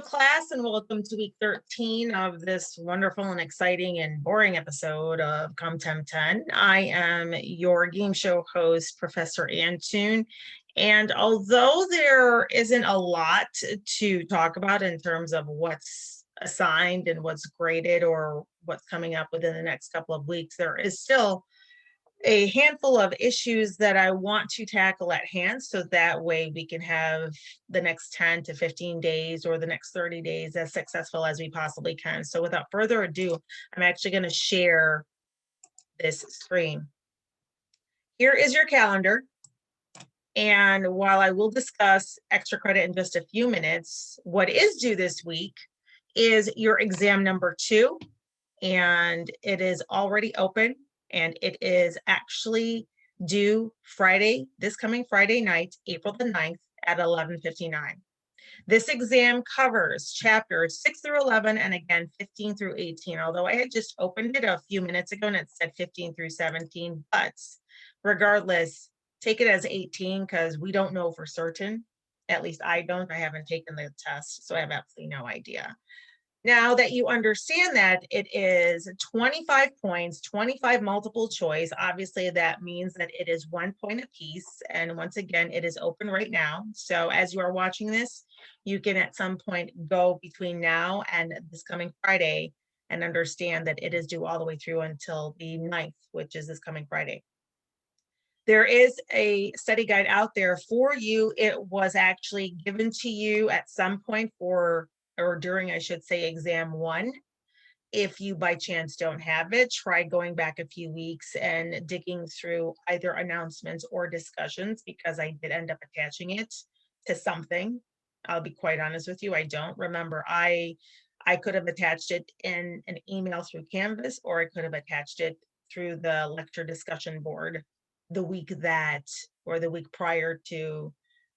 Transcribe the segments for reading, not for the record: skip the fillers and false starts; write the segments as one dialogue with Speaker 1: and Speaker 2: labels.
Speaker 1: class, and welcome to week 13 of this wonderful and exciting and boring episode of Comtem 10. I am your game show host, Professor Antoon. And although there isn't a lot to talk about in terms of what's assigned and what's graded or what's coming up within the next couple of weeks, there is still a handful of issues that I want to tackle at hand so that way we can have the next 10 to 15 days or the next 30 days as successful as we possibly can. So without further ado, I'm actually going to share this screen. Here is your calendar. And while I will discuss extra credit in just a few minutes, what is due this week is your exam number 2, and it is already open. And it is actually due Friday, this coming Friday night, April the 9th at 11:59. This exam covers chapters 6 through 11 and again 15 through 18, although I had just opened it a few minutes ago and it said 15 through 17, but regardless, take it as 18 because we don't know for certain. At least I don't. I haven't taken the test, so I have absolutely no idea. Now that you understand that it is 25 points, 25 multiple choice, obviously that means that it is 1 point apiece. And once again, it is open right now. So as you are watching this, you can at some point go between now and this coming Friday and understand that it is due all the way through until the 9th, which is this coming Friday. There is a study guide out there for you. It was actually given to you at some point for or during, I should say, exam 1. If you by chance don't have it, try going back a few weeks and digging through either announcements or discussions because I did end up attaching it to something. I'll be quite honest with you, I don't remember. I could have attached it in an email through Canvas, or I could have attached it through the lecture discussion board the week that or the week prior to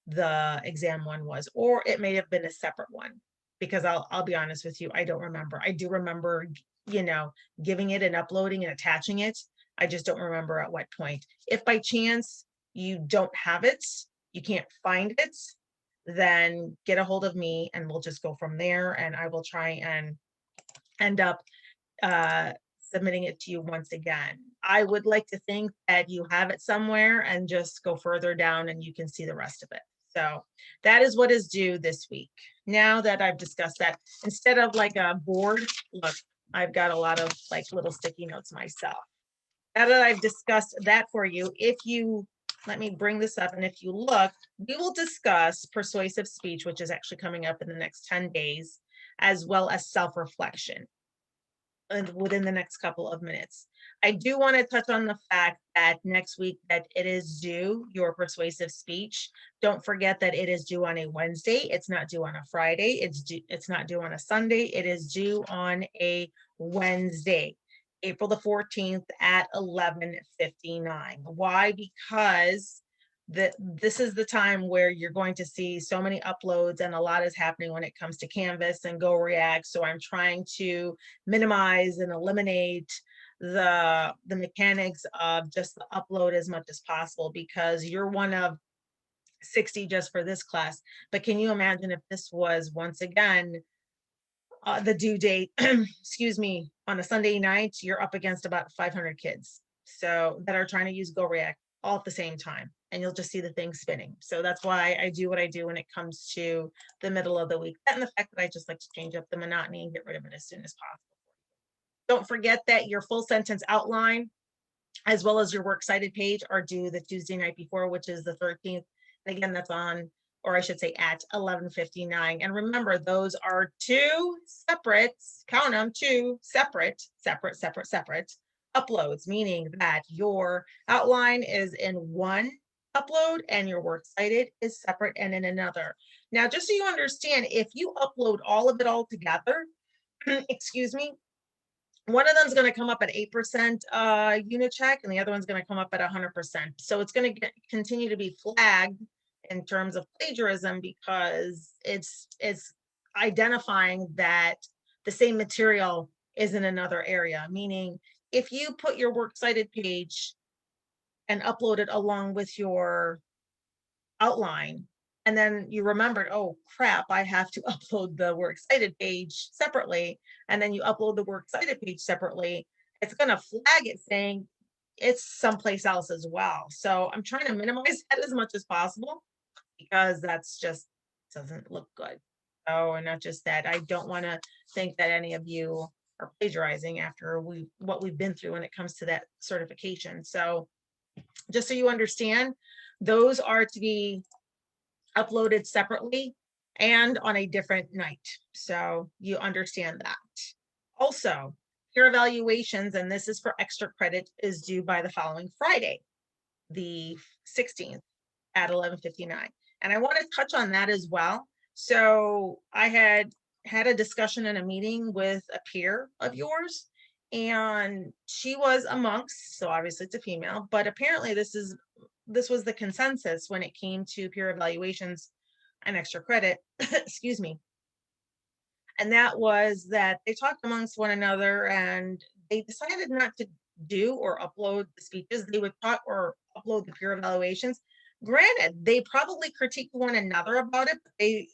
Speaker 1: the exam 1 was, or it may have been a separate one because I'll be honest with you, I don't remember. I do remember, giving it and uploading and attaching it. I just don't remember at what point. If by chance you don't have it, you can't find it, then get a hold of me and we'll just go from there. And I will try and end up submitting it to you once again. I would like to think that you have it somewhere and just go further down and you can see the rest of it. So that is what is due this week. Now that I've discussed that, instead of like a board, look, I've got a lot of like little sticky notes myself. Now that I've discussed that for you, let me bring this up, and if you look, we will discuss persuasive speech, which is actually coming up in the next 10 days, as well as self-reflection within the next couple of minutes. I do want to touch on the fact that next week that it is due your persuasive speech. Don't forget that it is due on a Wednesday. It's not due on a Friday. It's not due on a Sunday. It is due on a Wednesday, April the 14th at 11:59. Why? Because this is the time where you're going to see so many uploads and a lot is happening when it comes to Canvas and Go React. So I'm trying to minimize and eliminate the mechanics of just the upload as much as possible because you're one of 60 just for this class. But can you imagine if this was once again the due date, excuse me, on a Sunday night, you're up against about 500 kids so that are trying to use Go React all at the same time, and you'll just see the thing spinning. So that's why I do what I do when it comes to the middle of the week. And the fact that I just like to change up the monotony and get rid of it as soon as possible. Don't forget that your full sentence outline, as well as your works cited page, are due the Tuesday night before, which is the 13th. And again, that's on, or I should say at 11:59. And remember, those are two separate, count them, two separate uploads, meaning that your outline is in one upload and your works cited is separate and in another. Now, just so you understand, if you upload all of it all together, excuse me, one of them is going to come up at 8% unit check and the other one's going to come up at 100%. So it's going to continue to be flagged in terms of plagiarism because it's identifying that the same material is in another area, meaning if you put your works cited page and upload it along with your outline, and then you remembered, oh crap, I have to upload the Works Cited page separately, and then you upload the Works Cited page separately, it's going to flag it saying it's someplace else as well. So I'm trying to minimize that as much as possible, because that's just doesn't look good. Oh, and not just that, I don't want to think that any of you are plagiarizing after what we've been through when it comes to that certification. So just so you understand, those are to be uploaded separately and on a different night. So you understand that. Also, peer evaluations, and this is for extra credit, is due by the following Friday, the 16th at 11:59. And I want to touch on that as well. So I had a discussion in a meeting with a peer of yours, and she was a monks, so obviously it's a female, but apparently this was the consensus when it came to peer evaluations and extra credit, excuse me. And that was that they talked amongst one another and they decided not to do or upload the speeches. They would talk or upload the peer evaluations. Granted, they probably critiqued one another about it, but they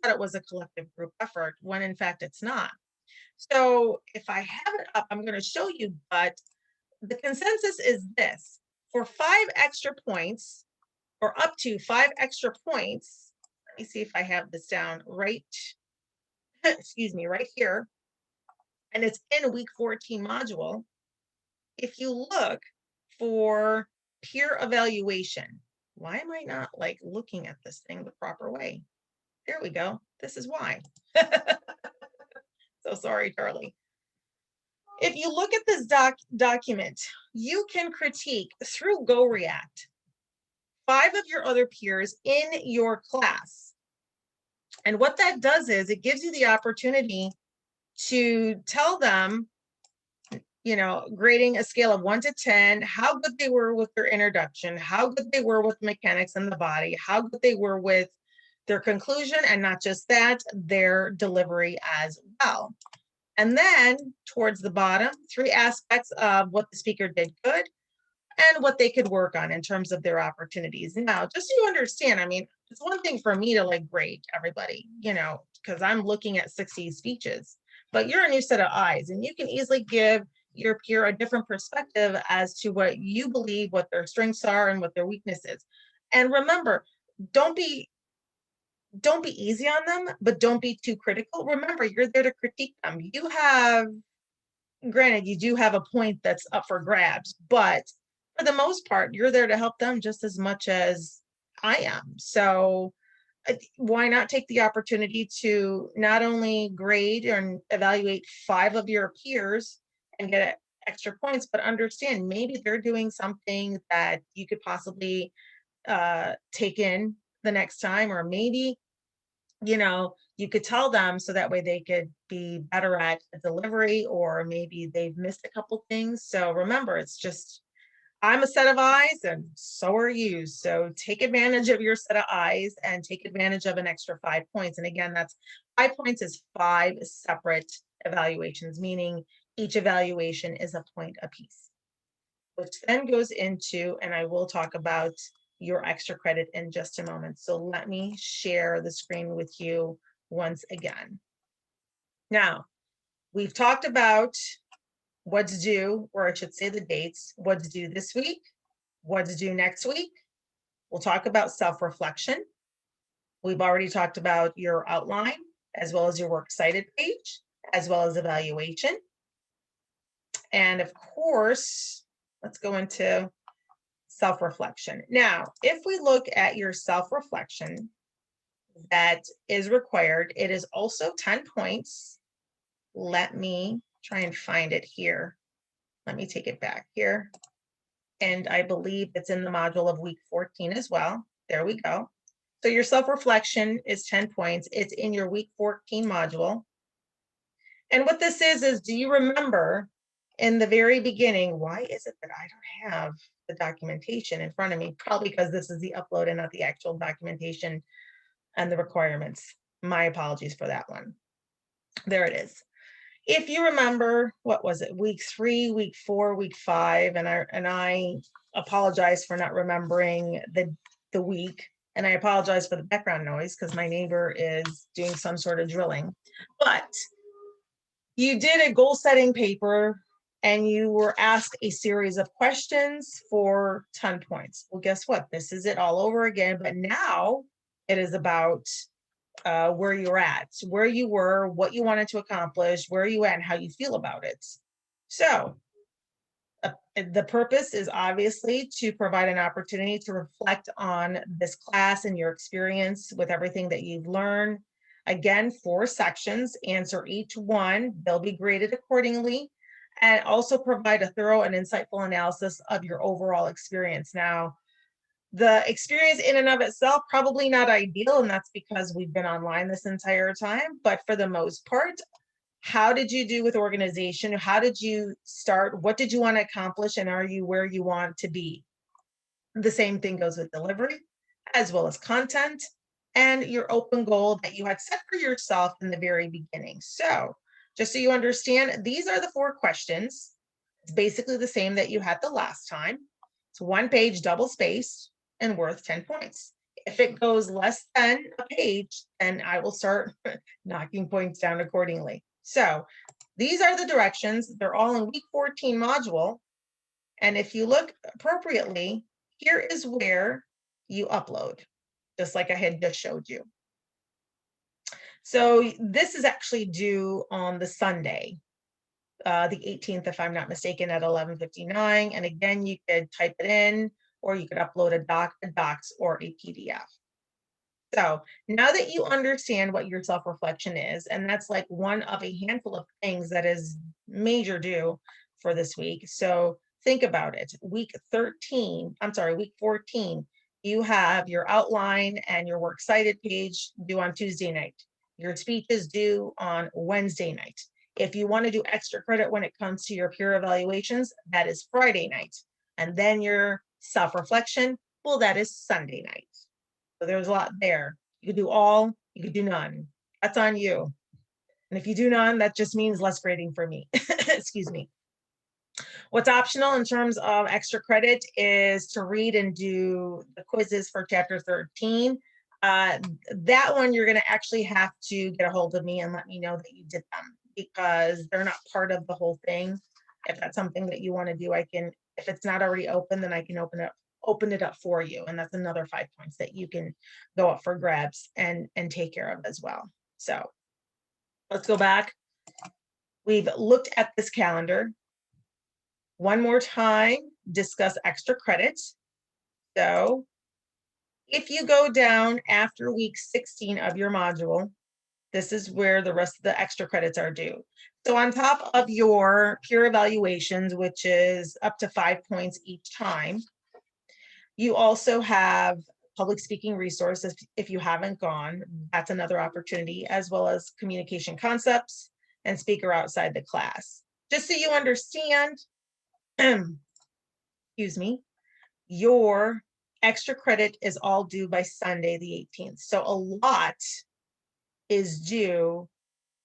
Speaker 1: thought it was a collective group effort when in fact it's not. So if I have it up, I'm going to show you, but the consensus is this: for 5 extra points, or up to 5 extra points, let me see if I have this down right, excuse me, right here, and it's in a week 14 module. If you look for peer evaluation, why am I not like looking at this thing the proper way? There we go. This is why. So sorry, Charlie. If you look at this document, you can critique through GoReact 5 of your other peers in your class. And what that does is it gives you the opportunity to tell them, grading a scale of 1 to 10, how good they were with their introduction, how good they were with mechanics in the body, how good they were with their conclusion, and not just that, their delivery as well. And then towards the bottom, 3 aspects of what the speaker did good and what they could work on in terms of their opportunities. Now, just so you understand, I mean, it's one thing for me to like grade everybody, because I'm looking at 60 speeches, but you're a new set of eyes and you can easily give your peer a different perspective as to what you believe, what their strengths are and what their weaknesses. And remember, don't be easy on them, but don't be too critical. Remember, you're there to critique them. Granted, you do have a point that's up for grabs, but for the most part, you're there to help them just as much as I am. So why not take the opportunity to not only grade and evaluate 5 of your peers and get extra points, but understand maybe they're doing something that you could possibly take in the next time, or maybe you could tell them so that way they could be better at the delivery, or maybe they've missed a couple things. So remember, it's just, I'm a set of eyes and so are you. So take advantage of your set of eyes and take advantage of an extra 5 points. And again, that's 5 points is 5 separate evaluations, meaning each evaluation is a point apiece, which then goes into, and I will talk about your extra credit in just a moment. So let me share the screen with you once again. Now, we've talked about what's due, or I should say the dates, what's due this week, what's due next week. We'll talk about self-reflection. We've already talked about your outline, as well as your works cited page, as well as evaluation. And of course, let's go into self-reflection. Now, if we look at your self-reflection that is required, it is also 10 points. Let me try and find it here. Let me take it back here. And I believe it's in the module of week 14 as well. There we go. So your self-reflection is 10 points. It's in your week 14 module. And what this is do you remember in the very beginning, why is it that I don't have the documentation in front of me? Probably because this is the upload and not the actual documentation and the requirements. My apologies for that one. There it is. If you remember, what was it? Week 3, week 4, week 5, and I apologize for not remembering the week And I apologize for the background noise because my neighbor is doing some sort of drilling. But you did a goal setting paper and you were asked a series of questions for 10 points. Well, guess what? This is it all over again, but now it is about where you're at, where you were, what you wanted to accomplish, where you at, and how you feel about it. So the purpose is obviously to provide an opportunity to reflect on this class and your experience with everything that you've learned. Again, 4 sections, answer each one, they'll be graded accordingly, and also provide a thorough and insightful analysis of your overall experience. Now, the experience in and of itself, probably not ideal, and that's because we've been online this entire time, but for the most part, how did you do with organization? How did you start? What did you want to accomplish? And are you where you want to be? The same thing goes with delivery, as well as content and your open goal that you had set for yourself in the very beginning. So just so you understand, these are the 4 questions. It's basically the same that you had the last time. It's 1 page, double spaced, and worth 10 points. If it goes less than a page, then I will start knocking points down accordingly. So these are the directions. They're all in week 14 module. And if you look appropriately, here is where you upload, just like I had just showed you. So this is actually due on the Sunday, the 18th, if I'm not mistaken, at 11:59. And again, you could type it in, or you could upload a docs, or a PDF. So now that you understand what your self-reflection is, and that's like one of a handful of things that is major due for this week. So think about it. Week 14, you have your outline and your works cited page due on Tuesday night. Your speech is due on Wednesday night. If you want to do extra credit when it comes to your peer evaluations, that is Friday night. And then your self-reflection, well, that is Sunday night. So there's a lot there. You could do all, you could do none. That's on you. And if you do none, that just means less grading for me. Excuse me. What's optional in terms of extra credit is to read and do the quizzes for chapter 13. That one, you're going to actually have to get a hold of me and let me know that you did them, because they're not part of the whole thing. If that's something that you want to do, I can, if it's not already open, then I can open it up for you. And that's another 5 points that you can go up for grabs and take care of as well. So let's go back. We've looked at this calendar. One more time, discuss extra credits. So if you go down after week 16 of your module, this is where the rest of the extra credits are due. So on top of your peer evaluations, which is up to 5 points each time, you also have public speaking resources. If you haven't gone, that's another opportunity, as well as communication concepts and speaker outside the class. Just so you understand, excuse me, your extra credit is all due by Sunday, the 18th. So a lot is due,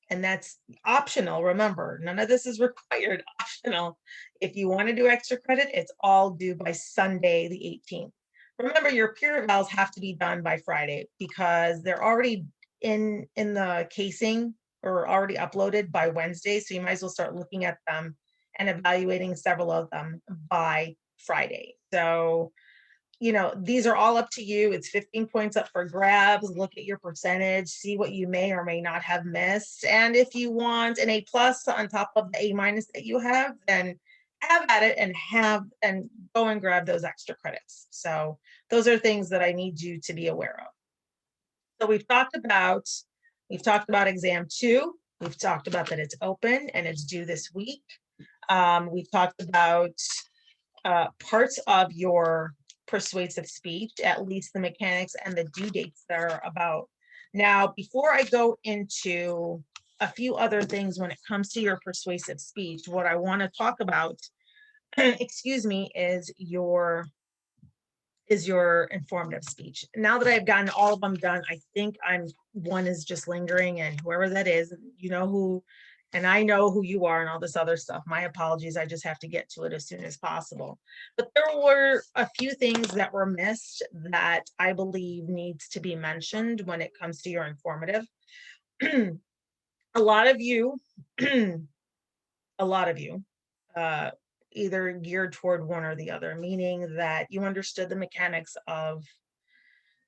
Speaker 1: and that's optional. Remember, none of this is required, optional. If you want to do extra credit, it's all due by Sunday, the 18th. Remember, your peer evals have to be done by Friday because they're already in the casing or already uploaded by Wednesday. So you might as well start looking at them and evaluating several of them by Friday. So, you know, these are all up to you. It's 15 points up for grabs. Look at your percentage, see what you may or may not have missed. And if you want an A+ on top of the A- that you have, then have at it and go and grab those extra credits. So those are things that I need you to be aware of. So we've talked about exam 2. We've talked about that it's open and it's due this week. We've talked about parts of your persuasive speech, at least the mechanics and the due dates that are about. Now, before I go into a few other things when it comes to your persuasive speech, what I want to talk about, excuse me, is your informative speech. Now that I've gotten all of them done, I think one is just lingering, and whoever that is, you know who And I know who you are and all this other stuff. My apologies. I just have to get to it as soon as possible. But there were a few things that were missed that I believe needs to be mentioned when it comes to your informative. A lot of you, a lot of you, uh, either geared toward one or the other, meaning that you understood the mechanics of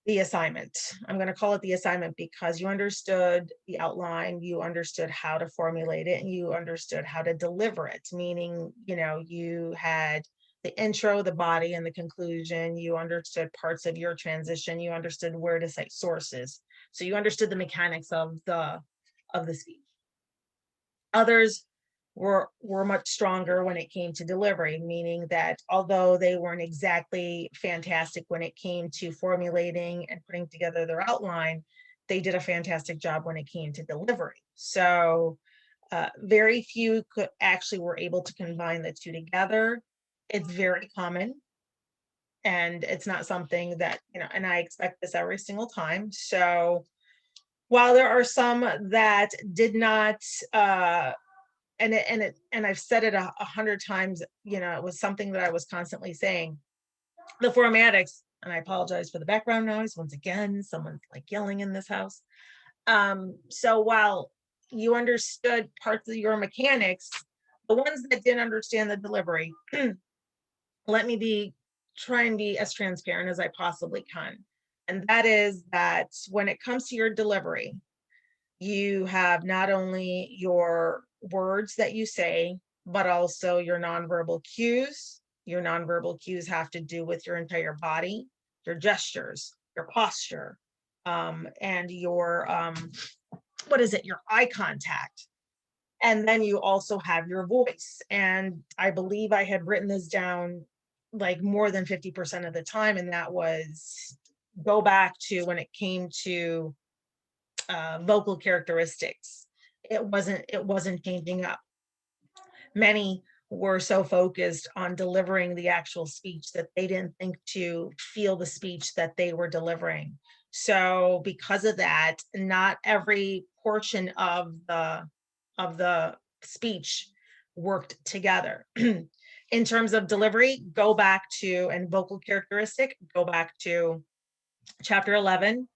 Speaker 1: the assignment. I'm going to call it the assignment because you understood the outline, you understood how to formulate it, and you understood how to deliver it, meaning, you had the intro, the body, and the conclusion. You understood parts of your transition. You understood where to cite sources. So you understood the mechanics of the speech. Others were much stronger when it came to delivery, meaning that although they weren't exactly fantastic when it came to formulating and putting together their outline, they did a fantastic job when it came to delivery. So very few actually were able to combine the two together. It's very common, and it's not something that, and I expect this every single time. So while there are some that did not, and I've said it 100 times, it was something that I was constantly saying. The formatics, and I apologize for the background noise. Once again, someone's like yelling in this house. So while you understood parts of your mechanics, the ones that didn't understand the delivery, let me try and be as transparent as I possibly can. And that is that when it comes to your delivery, you have not only your words that you say, but also your nonverbal cues. Your nonverbal cues have to do with your entire body, your gestures, your posture, and your, your eye contact. And then you also have your voice. And I believe I had written this down like more than 50% of the time. And that was go back to when it came to vocal characteristics. It wasn't changing up. Many were so focused on delivering the actual speech that they didn't think to feel the speech that they were delivering. So because of that, not every portion of the speech worked together. In terms of delivery, go back to, and vocal characteristic, go back to chapter 11,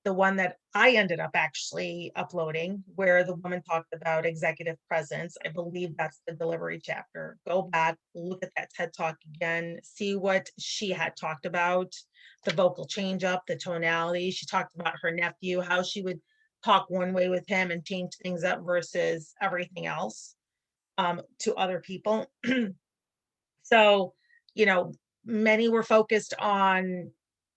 Speaker 1: the one that I ended up actually uploading, where the woman talked about executive presence. I believe that's the delivery chapter. Go back, look at that TED Talk again, see what she had talked about, the vocal change up, the tonality. She talked about her nephew, how she would talk one way with him and change things up versus everything else to other people. So, many were focused on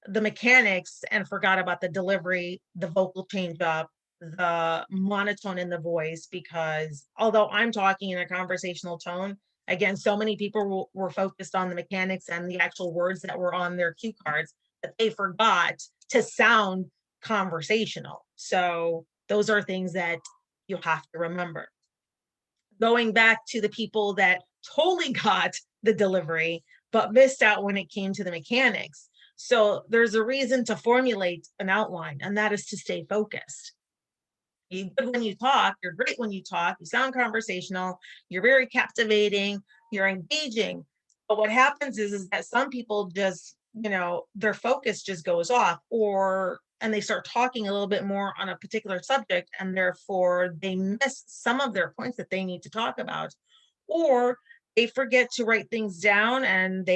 Speaker 1: the mechanics and forgot about the delivery, the vocal change up, the monotone in the voice, because although I'm talking in a conversational tone, again, so many people were focused on the mechanics and the actual words that were on their cue cards that they forgot to sound conversational. So those are things that you have to remember. Going back to the people that totally got the delivery, but missed out when it came to the mechanics. So there's a reason to formulate an outline, and that is to stay focused. You're good when you talk, you're great when you talk, you sound conversational, you're very captivating, you're engaging. But what happens is that some people just, their focus just goes off, and they start talking a little bit more on a particular subject, and therefore they miss some of their points that they need to talk about, or they forget to write things down, and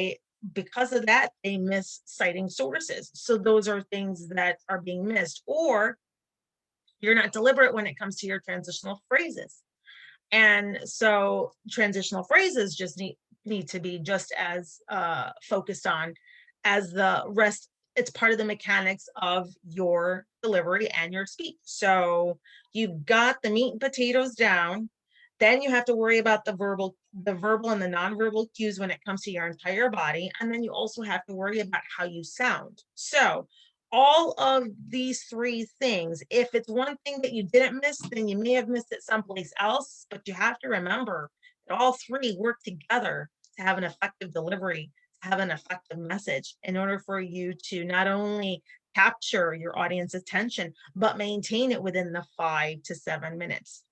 Speaker 1: because of that, they miss citing sources. So those are things that are being missed, or you're not deliberate when it comes to your transitional phrases. And so transitional phrases just need to be just as focused on as the rest. It's part of the mechanics of your delivery and your speech. So you've got the meat and potatoes down. Then you have to worry about the verbal and the nonverbal cues when it comes to your entire body. And then you also have to worry about how you sound. So all of these three things, if it's one thing that you didn't miss, then you may have missed it someplace else, but you have to remember that all three work together to have an effective delivery, to have an effective message, in order for you to not only capture your audience attention, but maintain it within the 5 to 7 minutes.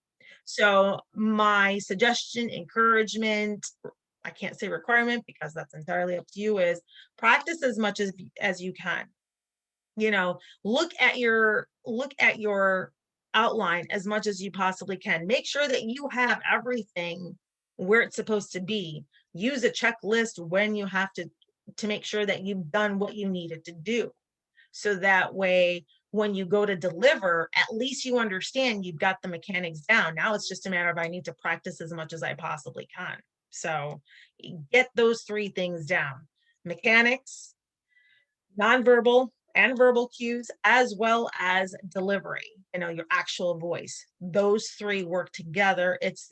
Speaker 1: So my suggestion, encouragement, I can't say requirement because that's entirely up to you, is practice as much as you can. You know, look at your outline as much as you possibly can. Make sure that you have everything where it's supposed to be. Use a checklist when you have to make sure that you've done what you needed to do. So that way, when you go to deliver, at least you understand you've got the mechanics down. Now it's just a matter of I need to practice as much as I possibly can. So get those three things down: mechanics, nonverbal and verbal cues, as well as delivery, your actual voice. Those three work together. It's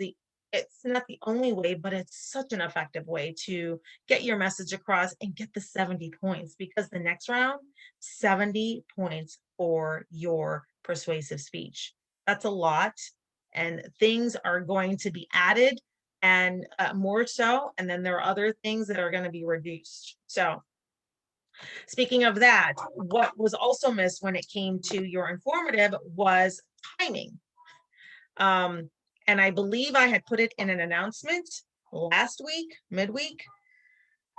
Speaker 1: not the only way, but it's such an effective way to get your message across and get the 70 points, because the next round, 70 points for your persuasive speech. That's a lot, and things are going to be added, and more so, and then there are other things that are going to be reduced. So speaking of that, what was also missed when it came to your informative was timing. Um, and I believe I had put it in an announcement last week, midweek,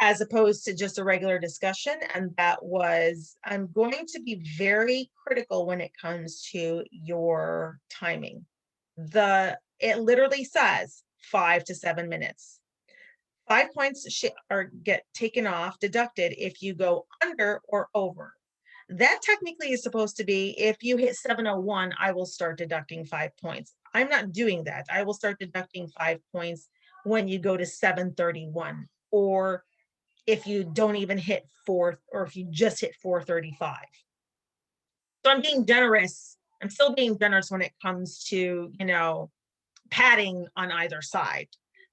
Speaker 1: as opposed to just a regular discussion. And that was, I'm going to be very critical when it comes to your timing. It literally says 5 to 7 minutes. 5 points get taken off, deducted if you go under or over. That technically is supposed to be, if you hit 7:01, I will start deducting 5 points. I'm not doing that. I will start deducting 5 points when you go to 7:31, or if you don't even hit four, or if you just hit 4:35. So I'm being generous. I'm still being generous when it comes to, padding on either side.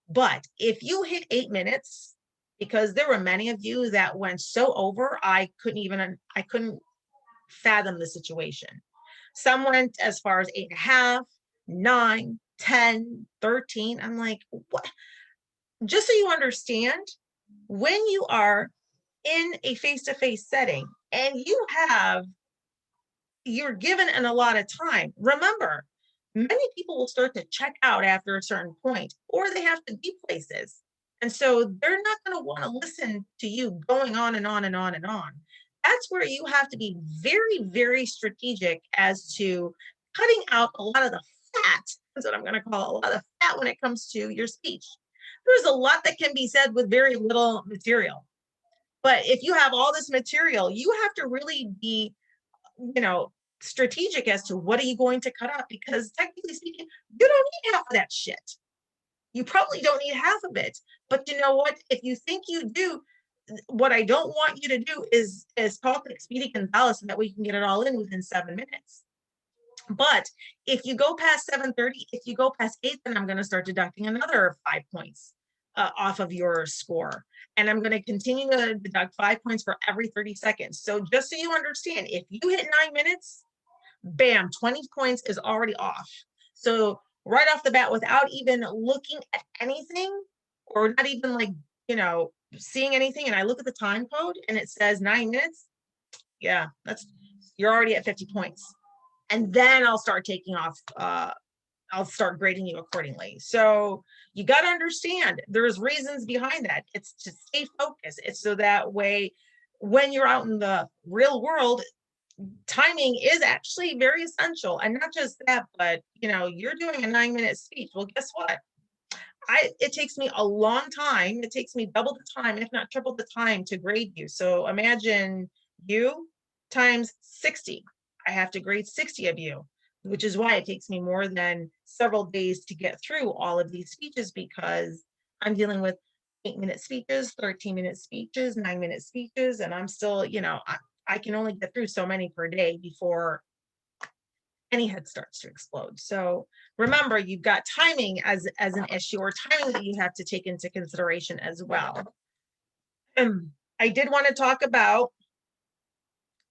Speaker 1: But if you hit 8 minutes, because there were many of you that went so over, I couldn't fathom the situation. Some went as far as 8.5, 9, 10, 13. I'm like, what? Just so you understand, when you are in a face-to-face setting and you're given an allotted time, remember, many people will start to check out after a certain point, or they have to be places. And so they're not going to want to listen to you going on and on and on and on. That's where you have to be very, very strategic as to cutting out a lot of the fat. That's what I'm going to call it, a lot of fat when it comes to your speech. There's a lot that can be said with very little material. But if you have all this material, you have to really be, strategic as to what are you going to cut out, because technically speaking, you don't need half of that shit. You probably don't need half of it. But you know what? If you think you do, what I don't want you to do is talk like Speedy Gonzalez so that we can get it all in within 7 minutes. But if you go past 7:30, if you go past 8, then I'm going to start deducting another 5 points off of your score. And I'm going to continue to deduct 5 points for every 30 seconds. So just so you understand, if you hit 9 minutes, bam, 20 points is already off. So right off the bat, without even looking at anything, or not even seeing anything, and I look at the time code and it says 9 minutes, yeah, you're already at 50 points. And then I'll start taking off, I'll start grading you accordingly. So you got to understand there's reasons behind that. It's to stay focused. It's so that way, when you're out in the real world, timing is actually very essential. And not just that, but you're doing a 9-minute speech. Well, guess what? It takes me a long time. It takes me double the time, if not triple the time, to grade you. So imagine you times 60. I have to grade 60 of you, which is why it takes me more than several days to get through all of these speeches, because I'm dealing with 8-minute speeches, 13-minute speeches, 9-minute speeches, and I'm still, I can only get through so many per day before any head starts to explode. So remember, you've got timing as an issue, or timing that you have to take into consideration as well. I did want to talk about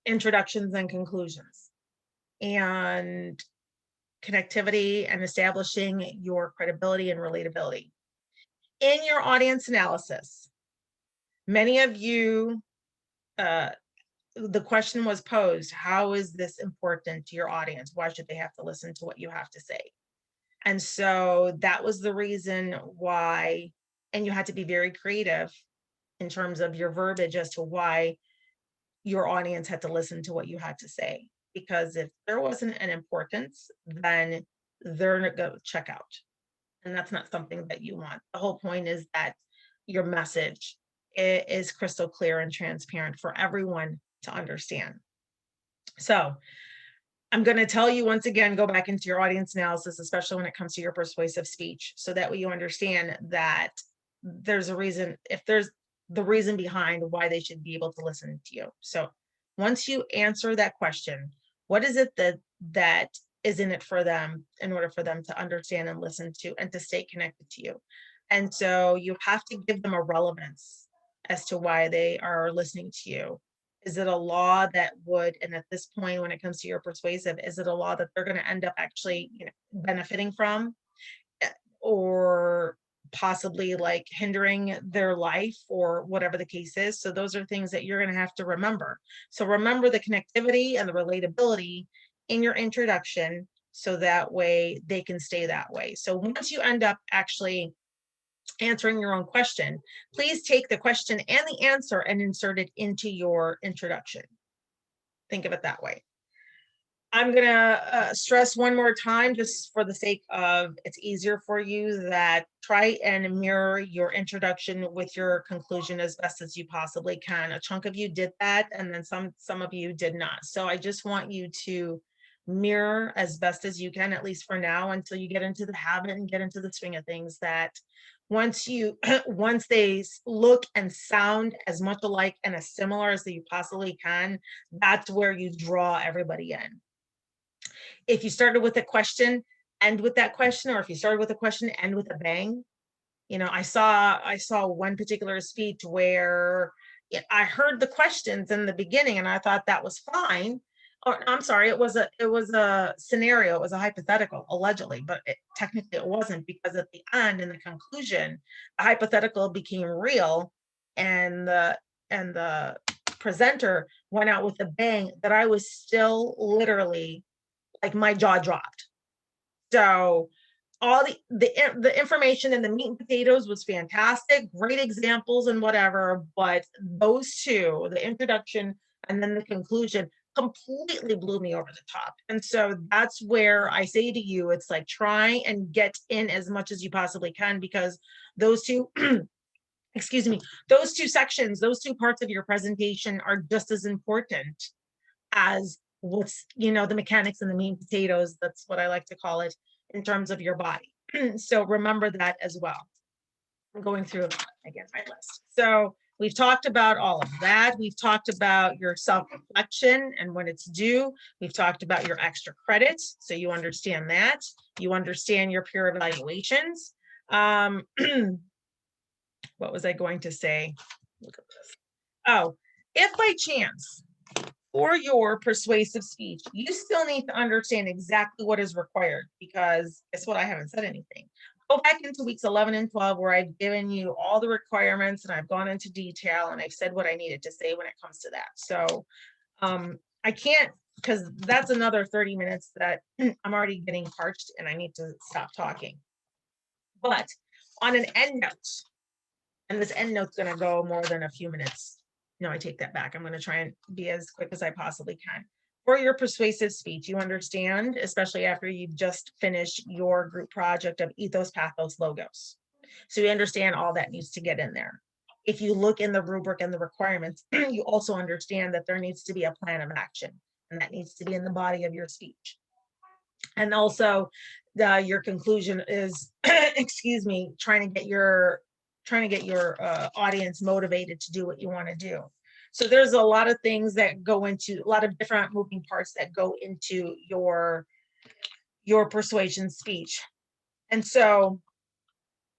Speaker 1: introductions and conclusions, and connectivity, and establishing your credibility and relatability. In your audience analysis, many of you, the question was posed, how is this important to your audience? Why should they have to listen to what you have to say? And so that was the reason why, and you had to be very creative in terms of your verbiage as to why your audience had to listen to what you had to say. Because if there wasn't an importance, then they're going to check out. And that's not something that you want. The whole point is that your message is crystal clear and transparent for everyone to understand. So I'm going to tell you once again, go back into your audience analysis, especially when it comes to your persuasive speech, so that way you understand that there's a reason, if there's the reason behind why they should be able to listen to you. So once you answer that question, what is it that is in it for them in order for them to understand and listen to and to stay connected to you? And so you have to give them a relevance as to why they are listening to you. Is it a law that would, and at this point, when it comes to your persuasive, is it a law that they're going to end up actually, benefiting from, or possibly like hindering their life or whatever the case is? So those are things that you're going to have to remember. So remember the connectivity and the relatability in your introduction, so that way they can stay that way. So once you end up actually answering your own question, please take the question and the answer and insert it into your introduction. Think of it that way. I'm going to stress one more time, just for the sake of it's easier for you, that try and mirror your introduction with your conclusion as best as you possibly can. A chunk of you did that, and then some of you did not. So I just want you to mirror as best as you can, at least for now, until you get into the habit and get into the swing of things, that once they look and sound as much alike and as similar as you possibly can, that's where you draw everybody in. If you started with a question, end with that question, or if you started with a question, end with a bang. I saw one particular speech where I heard the questions in the beginning and I thought that was fine. Or I'm sorry, it was a scenario, it was a hypothetical, allegedly, but technically it wasn't, because at the end, in the conclusion, the hypothetical became real, and the presenter went out with a bang that I was still literally, like, my jaw dropped. So all the information and the meat and potatoes was fantastic, great examples and whatever, but those two, the introduction and then the conclusion, completely blew me over the top. And so that's where I say to you, it's like, try and get in as much as you possibly can, because those two excuse me, those two sections, those two parts of your presentation are just as important as what's, the mechanics and the meat and potatoes. That's what I like to call it, in terms of your body. So remember that as well. I'm going through again my list. So we've talked about all of that. We've talked about your self-reflection and when it's due. We've talked about your extra credits, so you understand that. You understand your peer evaluations. What was I going to say? Look at this. Oh, if by chance, for your persuasive speech, you still need to understand exactly what is required, because guess what? I haven't said anything. Go back into weeks 11 and 12, where I've given you all the requirements and I've gone into detail and I've said what I needed to say when it comes to that. So I can't, because that's another 30 minutes that I'm already getting parched and I need to stop talking. But on an end note, and this end note's going to go more than a few minutes. No, I take that back. I'm going to try and be as quick as I possibly can. For your persuasive speech, you understand, especially after you've just finished your group project of ethos, pathos, logos. So you understand all that needs to get in there. If you look in the rubric and the requirements, you also understand that there needs to be a plan of action, and that needs to be in the body of your speech. And also, your conclusion is, excuse me, trying to get your audience motivated to do what you want to do. So there's a lot of things that go into, a lot of different moving parts that go into your persuasion speech. And so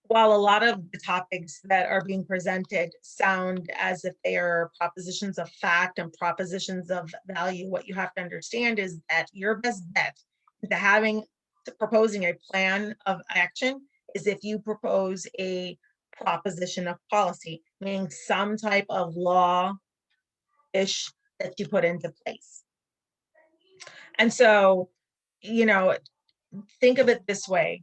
Speaker 1: while a lot of the topics that are being presented sound as if they are propositions of fact and propositions of value, what you have to understand is that your best bet to proposing a plan of action is if you propose a proposition of policy, meaning some type of law-ish that you put into place. And so, think of it this way.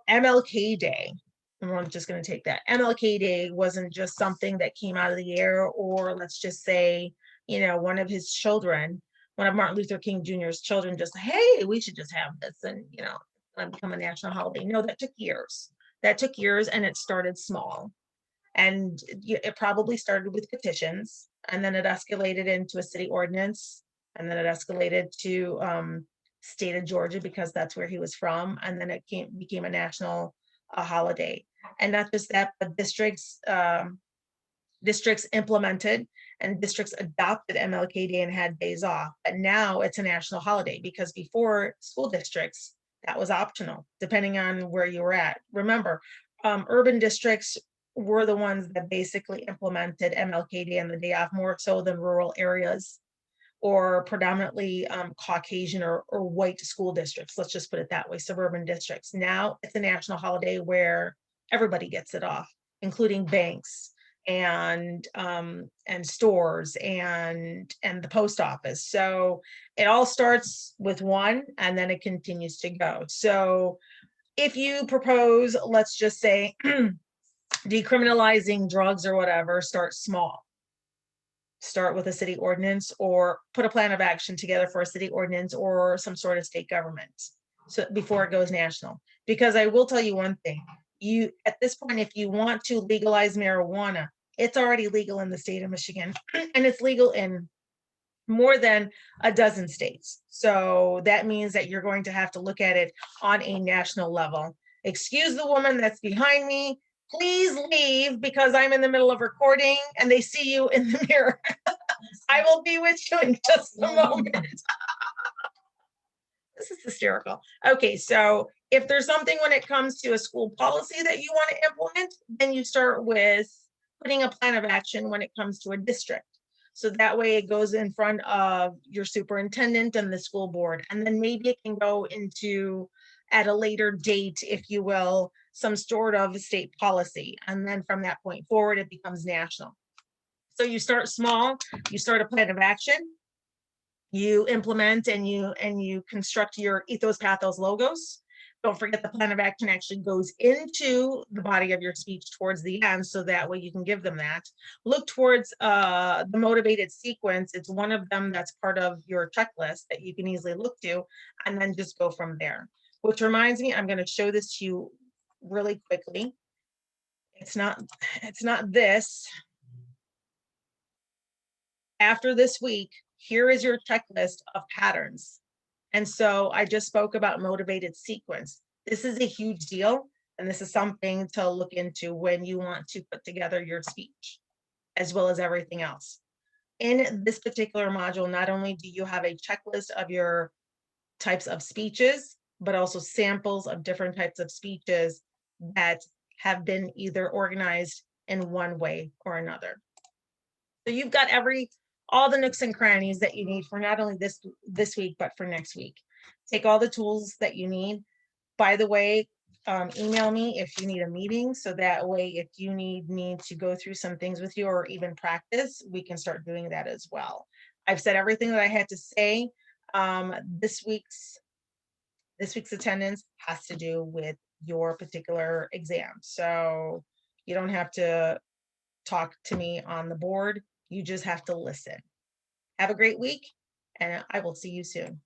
Speaker 1: MLK Day, and I'm just going to take that. MLK Day wasn't just something that came out of the air, or let's just say, one of his children, one of Martin Luther King Jr.'s children, just, hey, we should just have this and, become a national holiday. No, that took years. That took years, and it started small. And it probably started with petitions, and then it escalated into a city ordinance, and then it escalated to state of Georgia, because that's where he was from, and then it became a national holiday. And not just that, but districts implemented and districts adopted MLK Day and had days off. But now it's a national holiday, because before, school districts, that was optional, depending on where you were at. Remember, urban districts were the ones that basically implemented MLK Day and the day off, more so than rural areas or predominantly Caucasian or white school districts. Let's just put it that way, suburban districts. Now it's a national holiday where everybody gets it off, including banks and stores and the post office. So it all starts with one, and then it continues to go. So if you propose, let's just say, decriminalizing drugs or whatever, start small. Start with a city ordinance, or put a plan of action together for a city ordinance or some sort of state government, so before it goes national. Because I will tell you one thing, at this point, if you want to legalize marijuana, it's already legal in the state of Michigan, and it's legal in more than a dozen states. So that means that you're going to have to look at it on a national level. Excuse the woman that's behind me. Please leave, because I'm in the middle of recording and they see you in the mirror. I will be with you in just a moment. This is hysterical. Okay, so if there's something when it comes to a school policy that you want to implement, then you start with putting a plan of action when it comes to a district. So that way it goes in front of your superintendent and the school board. And then maybe it can go into, at a later date, if you will, some sort of state policy. And then from that point forward, it becomes national. So you start small, you start a plan of action, you implement and you construct your ethos, pathos, logos. Don't forget the plan of action actually goes into the body of your speech towards the end, so that way you can give them that. Look towards the motivated sequence. It's one of them that's part of your checklist that you can easily look to, and then just go from there. Which reminds me, I'm going to show this to you really quickly. It's not this. After this week, here is your checklist of patterns. And so I just spoke about motivated sequence. This is a huge deal, and this is something to look into when you want to put together your speech, as well as everything else. In this particular module, not only do you have a checklist of your types of speeches, but also samples of different types of speeches that have been either organized in one way or another. So you've got all the nooks and crannies that you need for not only this week, but for next week. Take all the tools that you need. By the way, email me if you need a meeting, so that way if you need me to go through some things with you or even practice, we can start doing that as well. I've said everything that I had to say. This week's attendance has to do with your particular exam. So you don't have to talk to me on the board. You just have to listen. Have a great week, and I will see you soon.